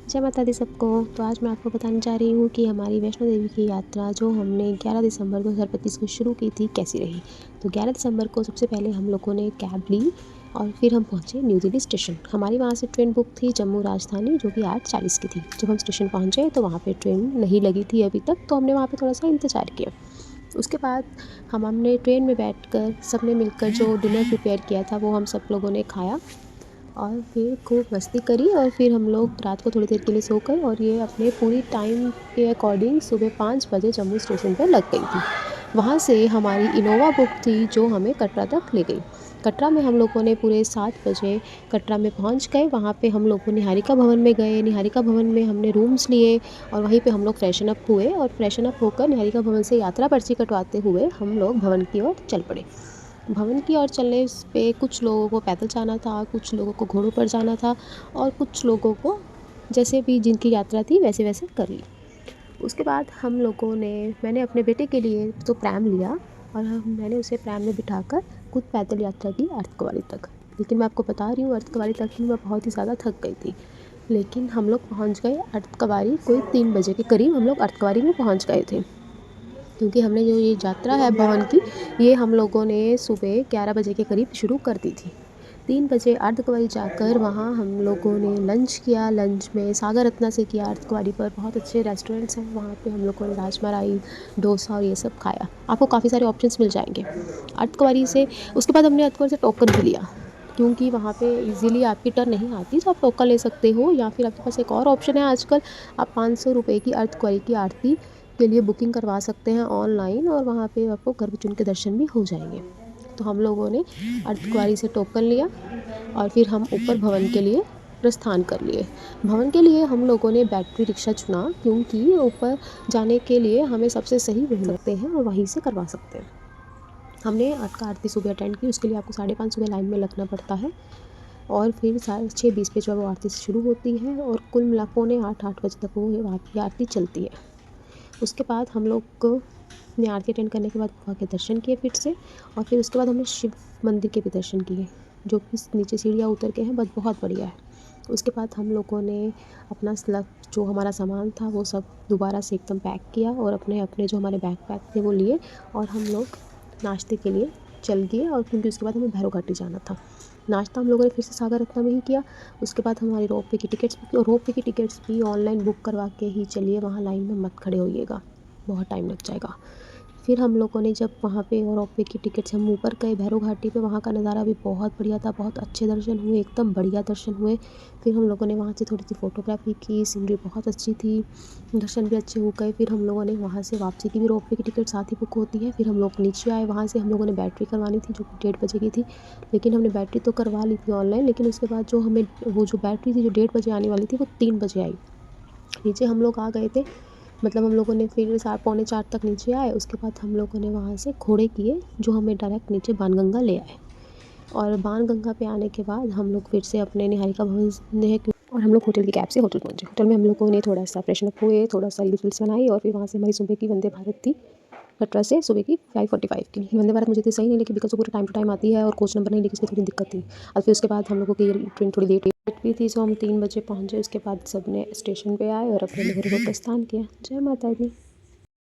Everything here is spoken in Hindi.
जय माता दी सबको। तो आज मैं आपको बताने जा रही हूँ कि हमारी वैष्णो देवी की यात्रा जो हमने 11 दिसंबर 2025 को शुरू की थी कैसी रही। तो 11 दिसंबर को सबसे पहले हम लोगों ने कैब ली और फिर हम पहुँचे न्यू दिल्ली स्टेशन। हमारी वहाँ से ट्रेन बुक थी जम्मू राजधानी, जो कि 8:40 की थी। जब हम स्टेशन पहुँचे तो वहाँ पर ट्रेन नहीं लगी थी अभी तक, तो हमने वहाँ पर थोड़ा सा इंतज़ार किया। उसके बाद हमने ट्रेन में बैठकर सबने मिलकर जो डिनर प्रिपेयर किया था वो हम सब लोगों ने खाया और फिर खूब मस्ती करी और फिर हम लोग रात को थोड़ी देर के लिए सो गए और ये अपने पूरी टाइम के अकॉर्डिंग सुबह 5 बजे जम्मू स्टेशन पे लग गई थी। वहाँ से हमारी इनोवा बुक थी जो हमें कटरा तक ले गई। कटरा में हम लोगों ने पूरे 7 बजे कटरा में पहुँच गए। वहाँ पे हम लोग निहारिका भवन में गए। निहारिका भवन में हमने रूम्स लिए और वहीं पे हम लोग फ्रेशन अप हुए और फ्रेशन अप होकर निहारिका भवन से यात्रा पर्ची कटवाते हुए हम लोग भवन की ओर चल पड़े। भवन की ओर चलने पे कुछ लोगों को पैदल जाना था, कुछ लोगों को घोड़ों पर जाना था और कुछ लोगों को जैसे भी जिनकी यात्रा थी वैसे वैसे कर ली। उसके बाद हम लोगों ने मैंने अपने बेटे के लिए तो प्रैम लिया और मैंने उसे प्रैम में बिठाकर खुद पैदल यात्रा की अर्धकुंवारी तक। लेकिन मैं आपको बता रही हूँ अर्धकुंवारी तक ही मैं बहुत ही ज़्यादा थक गई थी। लेकिन हम लोग पहुँच गए अर्धकुंवारी कोई 3 बजे के करीब हम लोग अर्धकुंवारी में पहुँच गए थे। क्योंकि हमने जो ये यात्रा है भवन की, ये हम लोगों ने सुबह 11 बजे के करीब शुरू कर दी थी। 3 बजे अर्धकुंवारी जाकर वहाँ हम लोगों ने लंच किया। लंच में सागर रत्ना से किया। अर्धकुंवारी पर बहुत अच्छे रेस्टोरेंट्स हैं, वहाँ पे हम लोगों ने राजमलाई, डोसा और ये सब खाया। आपको काफ़ी सारे ऑप्शंस मिल जाएंगे अर्धकुंवारी से। उसके बाद हमने अर्धकुंवारी से टोकन भी लिया, क्योंकि वहाँ पे इजीली आपकी टर्न नहीं आती, तो आप टोकन ले सकते हो या फिर आपके पास एक और ऑप्शन है आजकल, आप 500 रुपये की अर्धकुंवारी की आरती के लिए बुकिंग करवा सकते हैं ऑनलाइन और वहाँ पे आपको गर्भजन के दर्शन भी हो जाएंगे। तो हम लोगों ने अर्धकुंवारी से टोकन लिया और फिर हम ऊपर भवन के लिए प्रस्थान कर लिए। भवन के लिए हम लोगों ने बैटरी रिक्शा चुना, क्योंकि ऊपर जाने के लिए हमें सबसे सही वही लगते हैं और वहीं से करवा सकते हैं। हमने आरती सुबह अटेंड की, उसके लिए आपको 5:30 सुबह लाइन में लगना पड़ता है और फिर 6:20 पे जो है वो आरती शुरू होती है और कुल मिला 7:45-8 बजे तक वो वहाँ की आरती चलती है। उसके बाद हम लोग ने आरती अटेंड करने के बाद वहाँ के दर्शन किए फिर से और फिर उसके बाद हमने शिव मंदिर के भी दर्शन किए, जो कि नीचे सीढ़ियाँ उतर के हैं, बस बहुत बढ़िया है। उसके बाद हम लोगों ने अपना जो हमारा सामान था वो सब दोबारा से एकदम पैक किया और अपने अपने जो हमारे बैग पैक थे वो लिए और हम लोग नाश्ते के लिए चल गए। और क्योंकि उसके बाद हमें भैरव घाटी जाना था। नाश्ता हम लोगों ने फिर से सागर रत्ना में ही किया। उसके बाद हमारी रोपवे की टिकट्स बुक की और रोपवे की टिकट्स भी ऑनलाइन बुक करवा के ही चलिए, वहाँ लाइन में मत खड़े होइएगा, बहुत टाइम लग जाएगा। फिर हम लोगों ने जब वहाँ पे रोपवे की टिकट से हम ऊपर गए भैरव घाटी पे, वहाँ का नज़ारा भी बहुत बढ़िया था, बहुत अच्छे दर्शन हुए, एकदम बढ़िया दर्शन हुए। फिर हम लोगों ने वहाँ से थोड़ी सी फ़ोटोग्राफी की, सीनरी बहुत अच्छी थी, दर्शन भी अच्छे हो गए। फिर हम लोगों ने वहाँ से वापसी की भी रोपवे की टिकट साथ ही बुक होती है। फिर हम लोग नीचे आए, वहाँ से हम लोगों ने बैटरी करवानी थी जो कि 1:30 बजे की थी, लेकिन हमने बैटरी तो करवा ली थी ऑनलाइन, लेकिन उसके बाद जो हमें वो जो बैटरी थी जो 1:30 बजे आने वाली थी वो 3 बजे आई। नीचे हम लोग आ गए थे, मतलब हम लोगों ने फिर 3:45 तक नीचे आए। उसके बाद हम लोगों ने वहाँ से घोड़े किए जो हमें डायरेक्ट नीचे बाणगंगा ले आए और बाणगंगा पे आने के बाद हम लोग फिर से अपने निहारिका भवन ने और हम लोग होटल की कैब से होटल पहुँचे। होटल में हम लोगों ने थोड़ा सा फ्रेशन अप हुए, थोड़ा सा रील्स बनाई और फिर वहाँ से हमारी सुबह की वंदे भारत थी कटरा से सुबह की 5:45 की। वंदे भारत मुझे इतनी सही नहीं लगी बिकॉज वो पूरा टाइम टू टाइम आती है और कोच नंबर नहीं लेके इसमें थोड़ी दिक्कत थी। और फिर उसके बाद हम लोगों की ट्रेन थोड़ी लेट भी थी, सो हम 3 बजे पहुँचे। उसके बाद सब ने स्टेशन पे आए और अपने घर को प्रस्थान किया। जय माता दी।